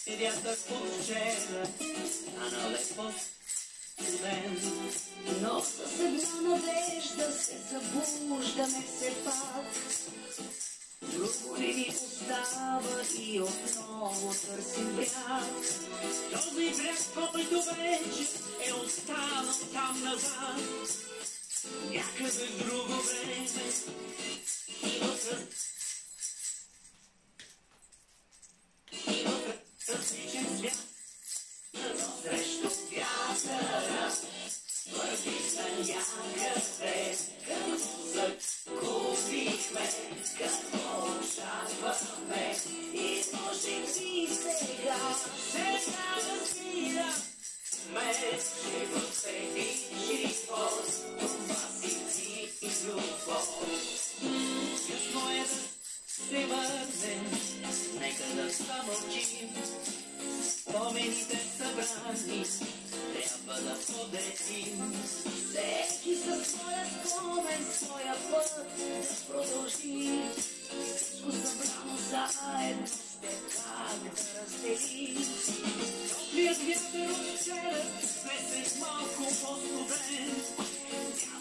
Вятър под вчера, а налепо студен. Но с една надежда се събуждаме все пак. Друго не ни остава и отново търсим бряг. Този бряг, който вече е останал там назад, някъде в друго време и в различен свят. Но срещу вятъра вървихме някъде. Какво загубихме, какво очакваме и може би сега разбираме, че в един живот това си ти и любов. Късно е да се върнем, нека да замълчим. Спомените събрани трябва да подредим. Всеки със своя спомен, своя път да продължи. Всичко събрано заедно ще как да раздели. Топлият вятър от вчера днес е малко по-студен.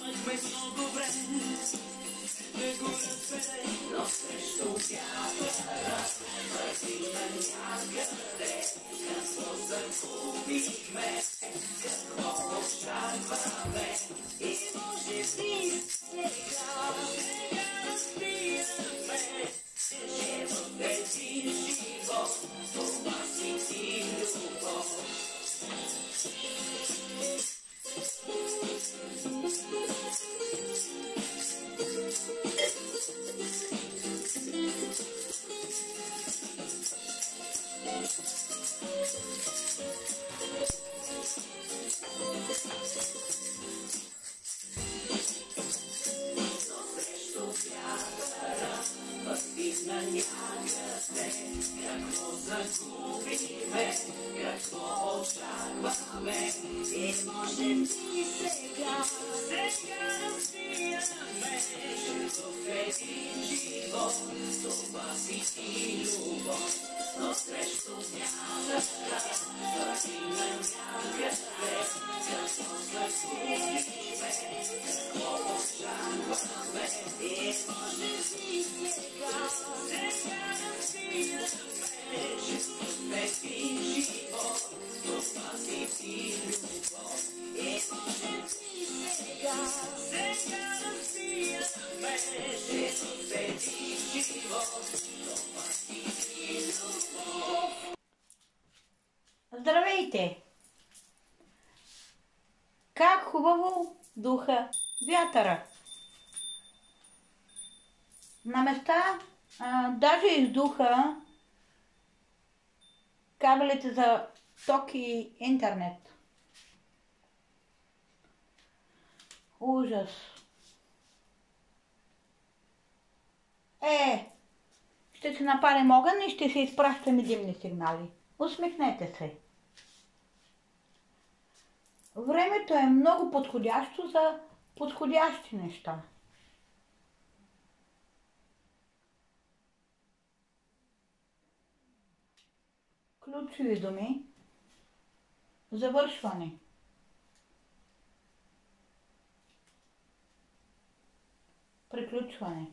Нямахме много време да го разберем. Но срещу вятъра вървихме някъде. Какво загубихме, какво очакваме и може би сега разбираме, че в един живот това си ти любов. На някъде, какво загубихме, какво очакваме и може би сега разбираме, че в един живот това си ти любов. Но срещу вятъра вървим на някъде, какво загубихме, какво очакваме и може би сега разбираме, че в един живот това си ти любов. И може би сега разбираме, че в един живот това си ти любов. Здравейте! Как хубаво духа вятъра! На места даже издуха кабелите за ток и интернет. Ужас! Ще се напалим огън и ще се изпращаме димни сигнали. Усмихнете се. Времето е много подходящо за подходящи неща. Ключови думи. Завършване. Приключване.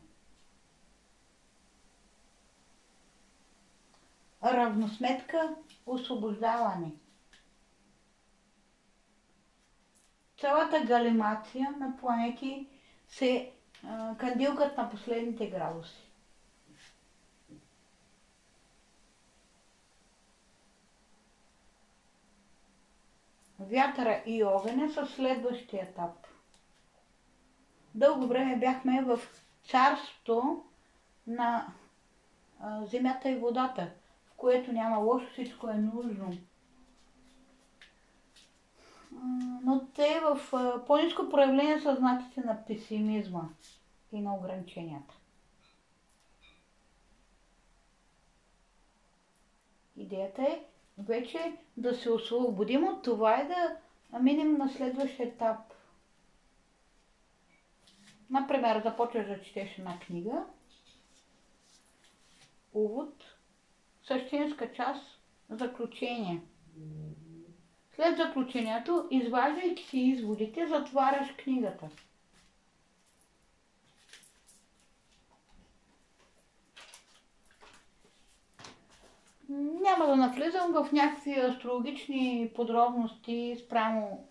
Равносметка. Освобождаване. Цялата галимация на планети се кандилкат на последните градуси. Вятъра и огъня са следващия етап. Дълго време бяхме в царството на земята и водата, в което няма лошо, всичко е нужно. Но те в по-ниско проявление са знаците на песимизма и на ограниченията. Идеята е вече да се освободим от това и да минем на следващия етап. Например, започваш да четеш една книга, увод, същинска част Заключение. След заключението, изваждайки си изводите, затваряш книгата. Няма да навлизам в някакви астрологични подробности спрямо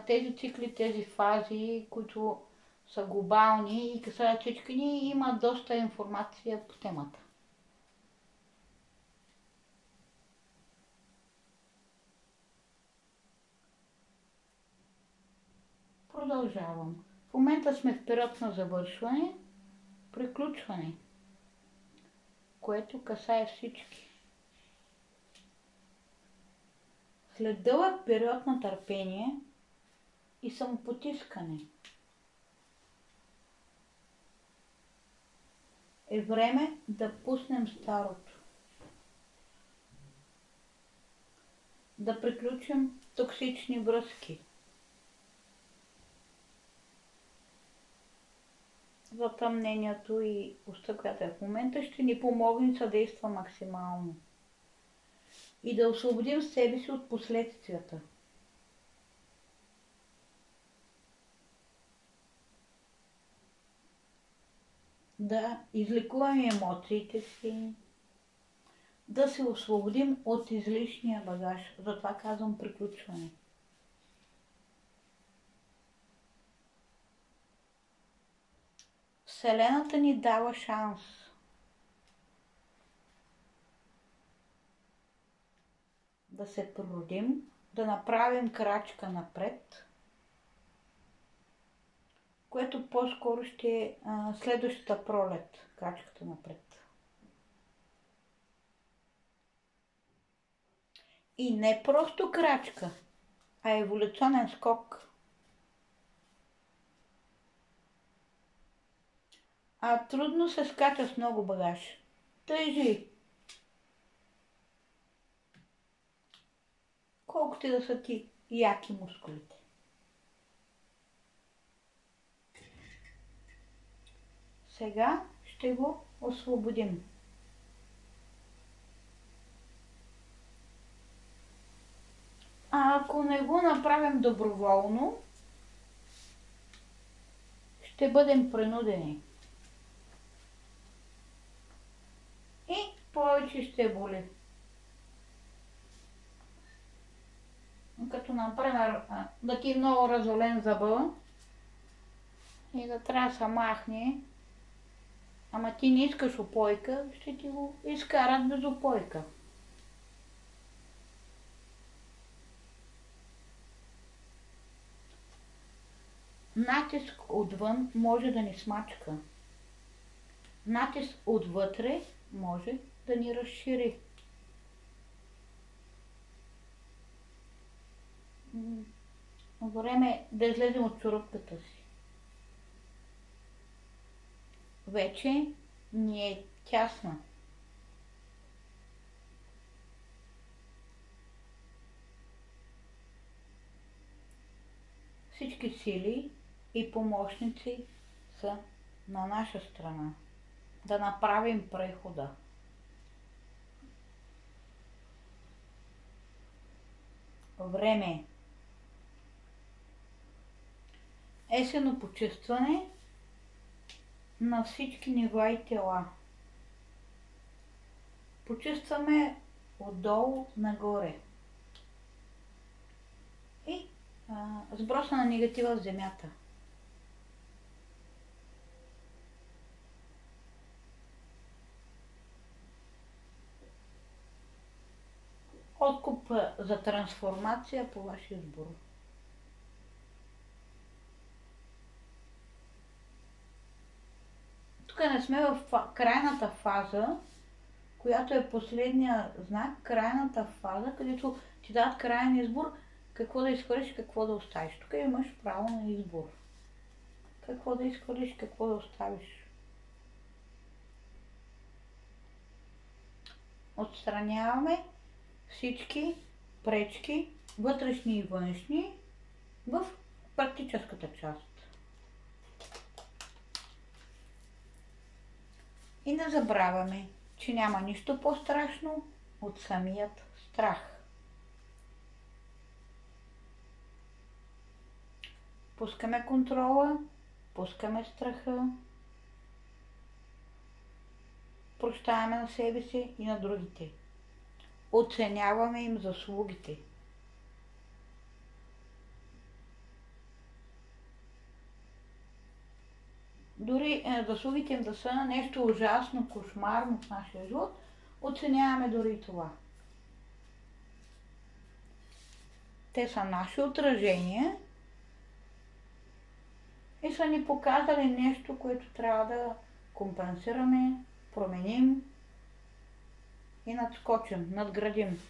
тези цикли, тези фази, които са глобални и касаят всички ни. Има доста информация по темата. Продължавам. В момента сме в период на завършване, приключване, което касае всички. След дълъг период на търпение и самопотискане е време да пуснем старото. Да приключим токсични връзки. Затъмнението и уста, която е в момента, ще ни помогне да съдейства максимално. И да освободим себе си от последствията. Да излекуваме емоциите си, да се освободим от излишния багаж. Затова казвам приключване. Вселената ни дава шанс. Да се прородим, да направим крачка напред, което по-скоро ще е следващата пролет, крачката напред. И не просто крачка, а еволюционен скок. Трудно се скача с много багаж. Тежи. Колкото и да са ти яки мускулите. Сега ще го освободим. А ако не го направим доброволно, ще бъдем принудени. И повече ще боли. Като например да ти е много развален зъба и да трябва да се махне, ама ти не искаш упойка, ще ти го изкарат без упойка. Натиск отвън може да ни смачка. Натиск отвътре може да ни разшири. Време е да излезем от чорупката си. Вече ни е тясна. Всички сили и помощници са на наша страна. Да направим прехода. Време е есенно почистване на всички нива и тела. Почистваме отдолу нагоре. И сброса на негатива в земята. Откуп за трансформация по ваш избор. Тук не сме в крайната фаза, която е последния знак, крайната фаза, където ти дадат крайен избор какво да изхвърлиш, какво да оставиш. Тук имаш право на избор. Какво да изхвърлиш, какво да оставиш. Отстраняваме всички пречки, вътрешни и външни, в практическата част. И не забравяме, че няма нищо по-страшно от самият страх. Пускаме контрола, пускаме страха, прощаваме на себе си и на другите. Оценяваме им заслугите. Дори заслугите им да са нещо ужасно, кошмарно в нашия живот, оценяваме дори и това. Те са наши отражения и са ни показали нещо, което трябва да компенсираме, променим и надскочим, надградим.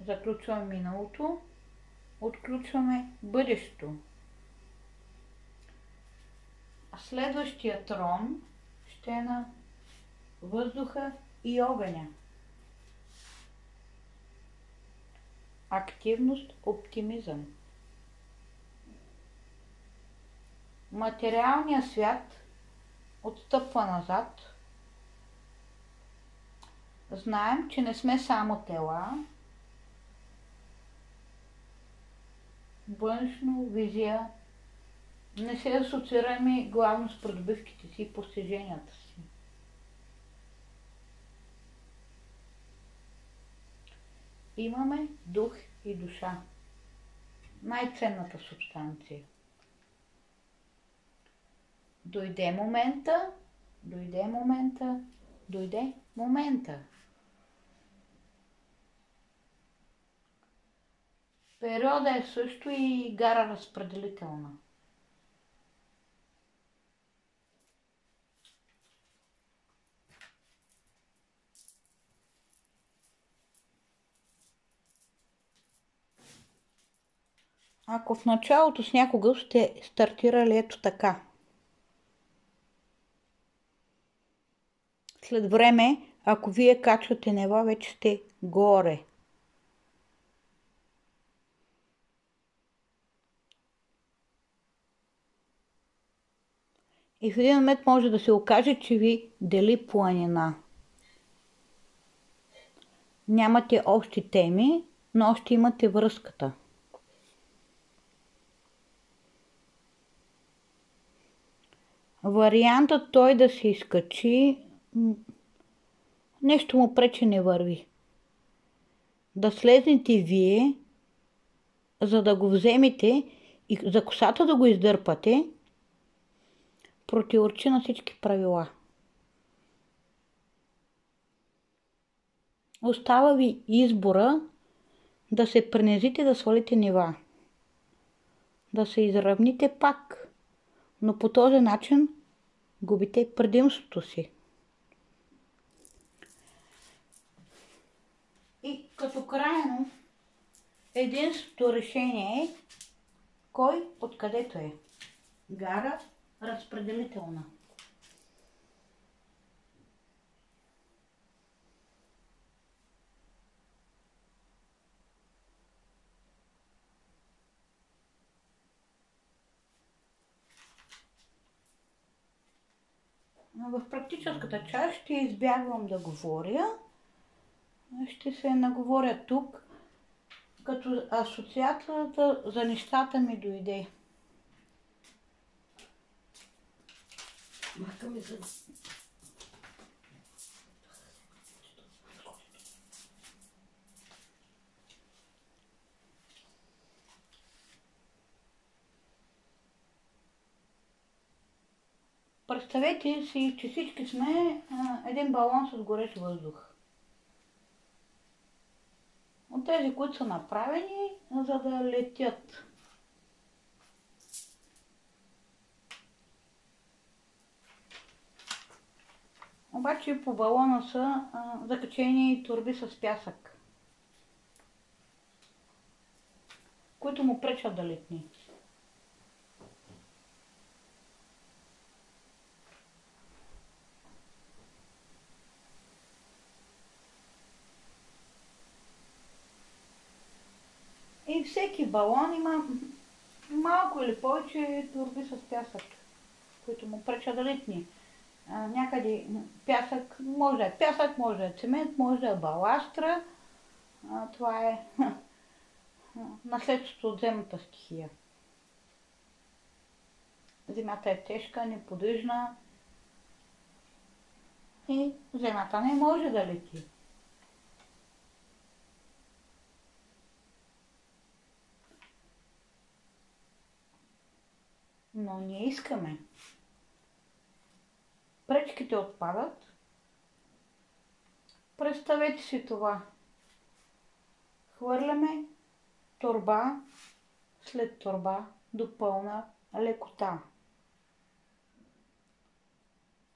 Заключваме миналото, отключваме бъдещето. Следващия трон ще е на въздуха и огъня. Активност, оптимизъм. Материалният свят отстъпва назад. Знаем, че не сме само тела. Външно, визия. Не се асоциираме главно с придобивките си и постиженията си. Имаме дух и душа. Най-ценната субстанция. Дойде момента. Периода е също и гара разпределителна. Ако в началото с някога сте стартирали ето така, след време, ако вие качвате нива, вече сте горе. И в един момент може да се окаже, че ви дели планина. Нямате общи теми, но още имате връзката. Вариантът той да се изкачи, нещо му пречи не върви. Да слезнете вие, за да го вземете и за косата да го издърпате, противоречи на всички правила. Остава ви избора да се принизите, да свалите нива. Да се изравните пак, но по този начин губите предимството си. И като крайно, единственото решение е кой откъдето е. Гара разпределителна. В практическата част ще избягвам да говоря. Ще се наговоря тук, като асоциацията за нещата ми дойде. Мака ми за... Представете си, че всички сме един балон с горещ въздух. От тези, които са направени, за да летят. Обаче по балона са закачени торби с пясък, които му пречат да летни. И всеки балон има малко или повече торби с пясък. които му пречат да литни. Някъде пясък, може да е пясък, може да е цемент, може да е баластра. Това е наследството от земната стихия. Земята е тежка, неподвижна и земята не може да лети. Но ние искаме. Пречките отпадат. Представете си това. Хвърляме торба след торба до пълна лекота.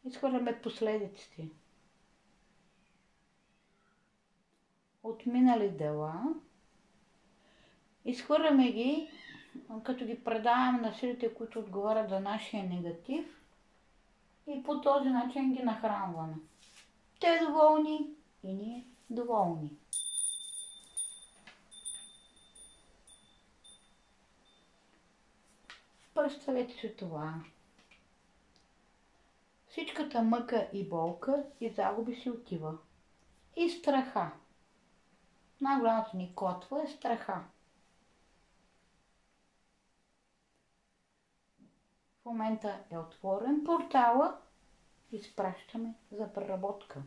Изхвърляме последиците от минали дела. Изхвърляме ги, като ги предаваме на силите, които отговарят за нашия негатив, и по този начин ги нахранваме. Те доволни и ние доволни. Представете си това. Всичката мъка и болка и загуби си отива. И страха. Най-голямата ни котва е страха. В момента е отворен портала, изпращаме за преработка.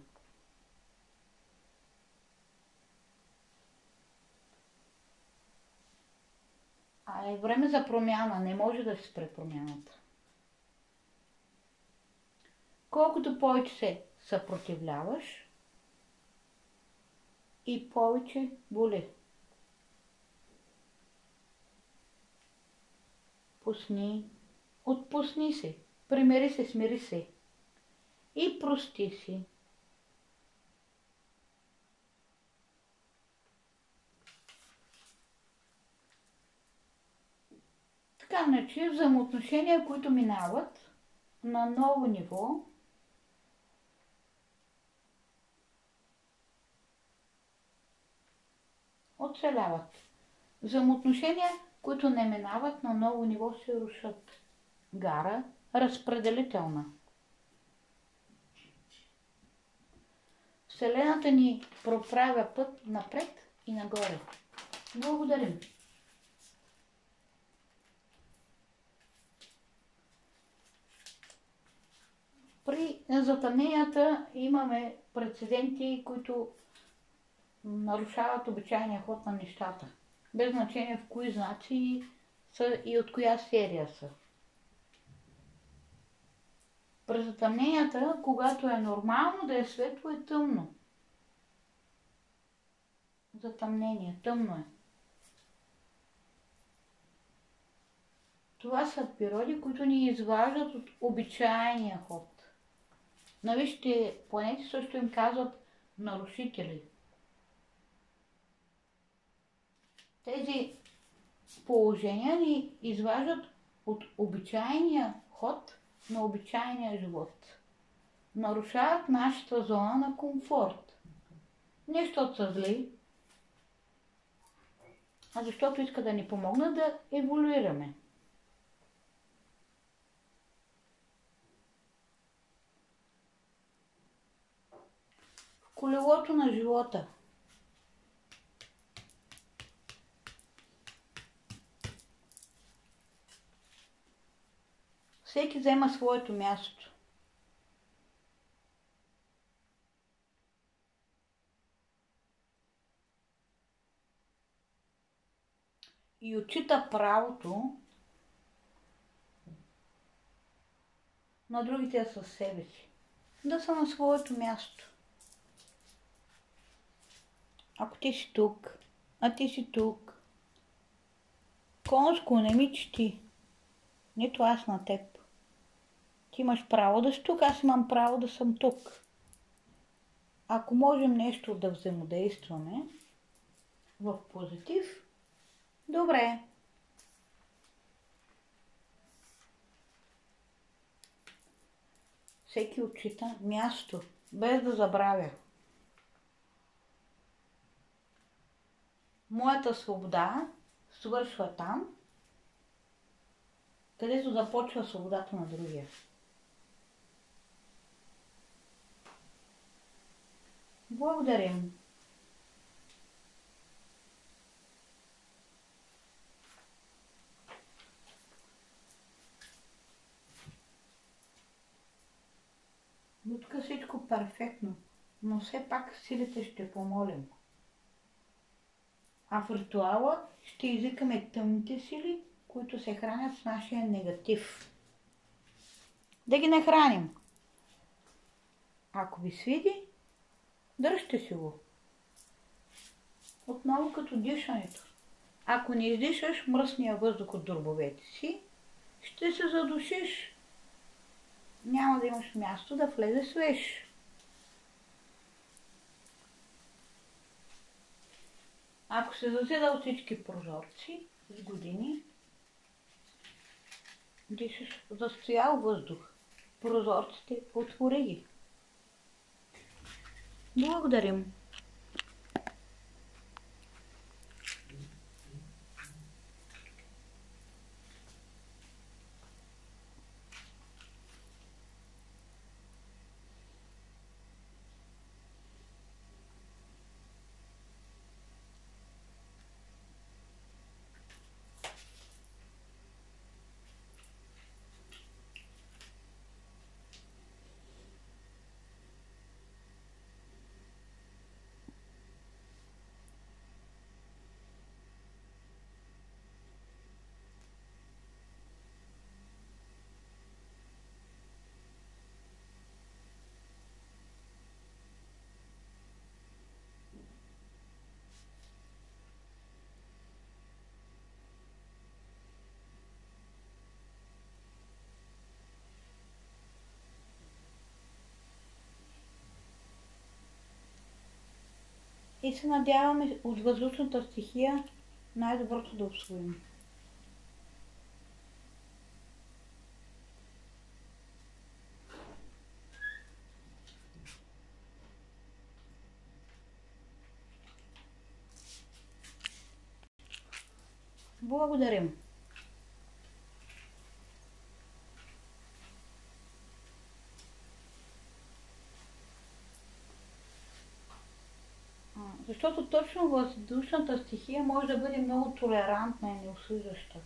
А е време за промяна, не може да се спре промяната. Колкото повече се съпротивляваш, и повече боли. Пусни, отпусни се, примири се, смири се и прости си. Така иначе взаимоотношения, които минават на ново ниво, оцеляват. Взаимоотношения, които не минават на ново ниво, се рушат. Гара разпределителна. Вселената ни проправя път напред и нагоре. Благодарим. При затъмненията имаме прецеденти, които нарушават обичайния ход на нещата. Без значение в кои знаци са и от коя серия са. При затъмненията, когато е нормално да е светло, е тъмно. Затъмнение, тъмно е. Това са природи, които ни изваждат от обичайния ход. На висшите планети също им казват нарушители. Тези положения ни изваждат от обичайния ход на обичайния живот. Нарушават нашата зона на комфорт. Не защото са зли, а защото искат да ни помогнат да еволюираме. В колелото на живота всеки взема своето място. И отчита правото на другите със себе си. Да са на своето място. Ако ти си тук, а ти си тук, конско не ми чети. Нито аз на теб. Ти имаш право да си тук, аз имам право да съм тук. Ако можем нещо да взаимодействаме в позитив, добре. Всеки отчита място, без да забравя. Моята свобода свършва там, където започва свободата на другия. Благодарим. Лудка всичко перфектно, но все пак силите ще помолим. А в ритуала ще извикаме тъмните сили, които се хранят с нашия негатив. Да ги нахраним. Ако ви свиди, дръжте си го. Отново като дишането. Ако не издишаш мръсния въздух от дробовете си, ще се задушиш. Няма да имаш място да влезе свеж. Ако се зазидал всички прозорци с години, дишаш застоял въздух. Прозорците отвори ги. Благодарим. И се надяваме от въздушната стихия най-доброто да усвоим. Благодарим. Защото точно въздушната стихия може да бъде много толерантна и неосъждаща.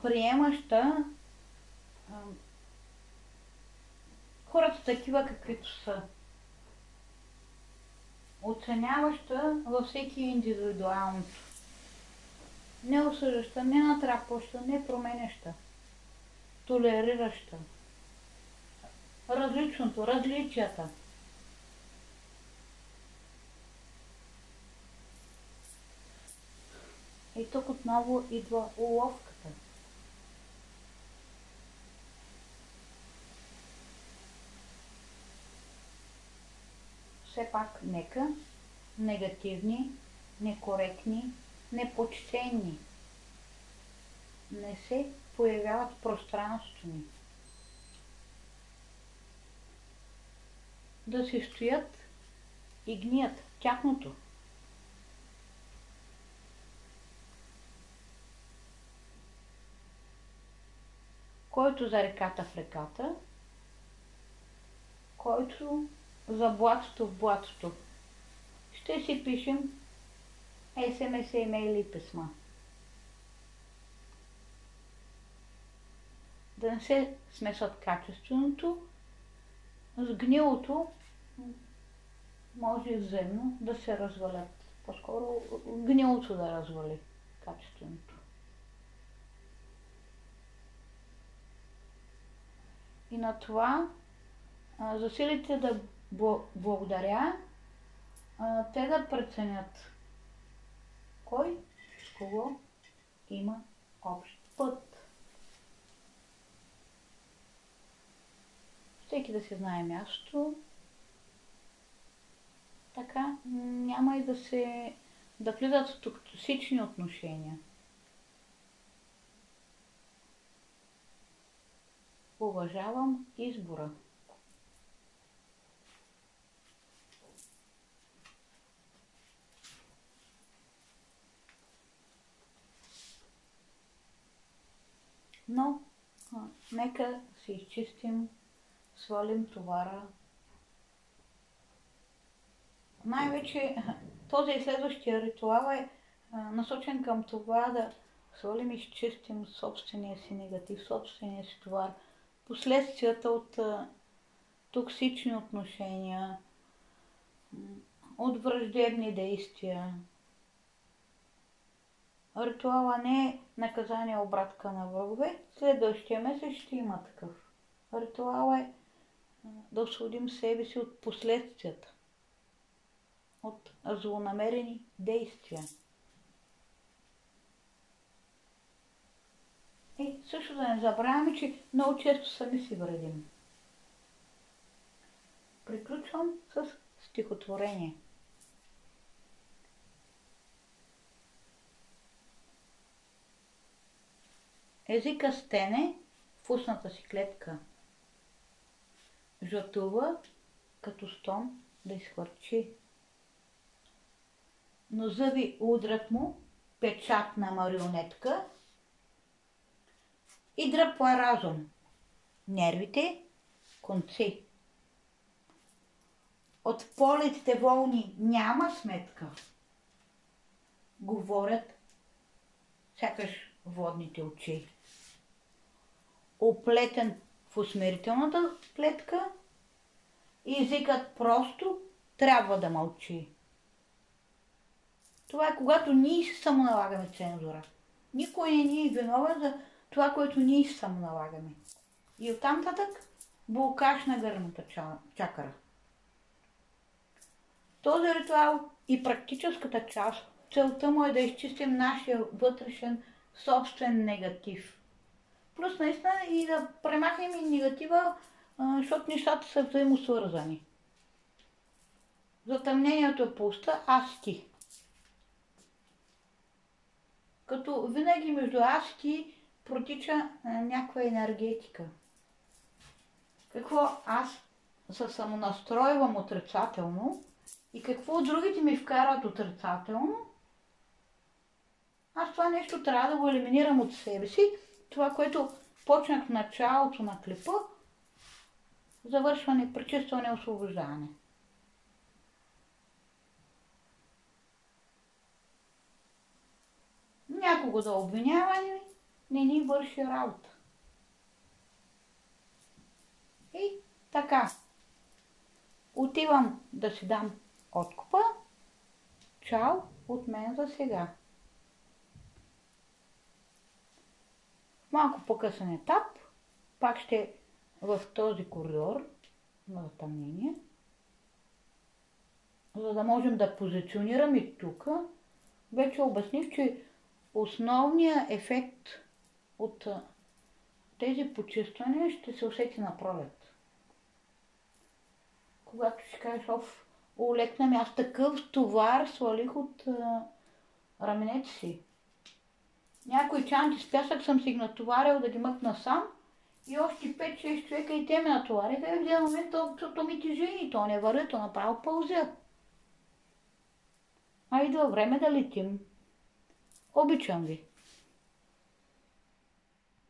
Приемаща хората такива каквито са. Оценяваща във всеки индивидуалното. Не осъждаща, не натрапваща, не променяща. Толерираща. Различното, различията. И тук отново идва уловката. Все пак нека негативни, некоректни, непочтени не се появяват в пространството ни. Да си стоят и гният тяхното. Който за реката в реката, който за блатото в блатото. Ще си пишем СМС, имейли и писма. Да не се смесват качественото с гнилото, може и взаимно да се развалят. По-скоро гнилото да развали качественото. И на това за силите да благодаря, те да преценят кой с кого има общ път. Всеки да си знае място, така няма и да влизат в токсични отношения. Уважавам избора. Но нека си изчистим, свалим товара най-вече този и следващия ритуал е насочен към това да свалим и изчистим собствения си негатив, собствения си товар, последствията от токсични отношения, от враждебни действия. Ритуала не е наказание обратка на врагове. Следващия месец ще има такъв. Ритуал е да освободим себе си от последствията, от злонамерени действия. И също да не забравяме, че много често сами си вредим. Приключвам с стихотворение. Езика стене в устната си клетка. Жълтува като стон да изхвърчи. Но зъби удрят му печатна марионетка и дръпва разум. Нервите конци. От полетите волни няма сметка. Говорят сякаш водните очи. Оплетен в усмирителната клетка, езикът просто трябва да мълчи. Това е когато ние си само налагаме цензура. Никой не ни е виновен за това, което ние си само налагаме. И оттам татък блокаж на гърната чакра. Този ритуал и практическата част, целта му е да изчистим нашия вътрешен собствен негатив. Плюс наистина и да премахнем и негатива, защото нещата са взаимосвързани. Затъмнението е пуста, аз ти. Като винаги между аз и ти протича някаква енергетика. Какво аз се самонастройвам отрицателно и какво другите ми вкарат отрицателно, аз това нещо трябва да го елиминирам от себе си. Това, което почнах в началото на клипа, завършване, пречистване, освобождаване. Някого да обвиняваме не ни върши работа. И така. Отивам да си дам откупа. Чао от мен за сега. Малко по-късен етап, пак ще в този коридор на затъмнение, за да можем да позиционираме и тук. Вече обясних, че основният ефект от тези почиствания ще се усети на пролет. Когато ще кажеш, олекна ми, аз такъв товар свалих от раменете си. Някои чанти с пясък съм си ги натоварил да ги мъкна сам и още 5-6 човека и те ме натовариха и в един момент то ми тежи и то не върви, то направо пълзя. А идва време да летим. Обичам ви.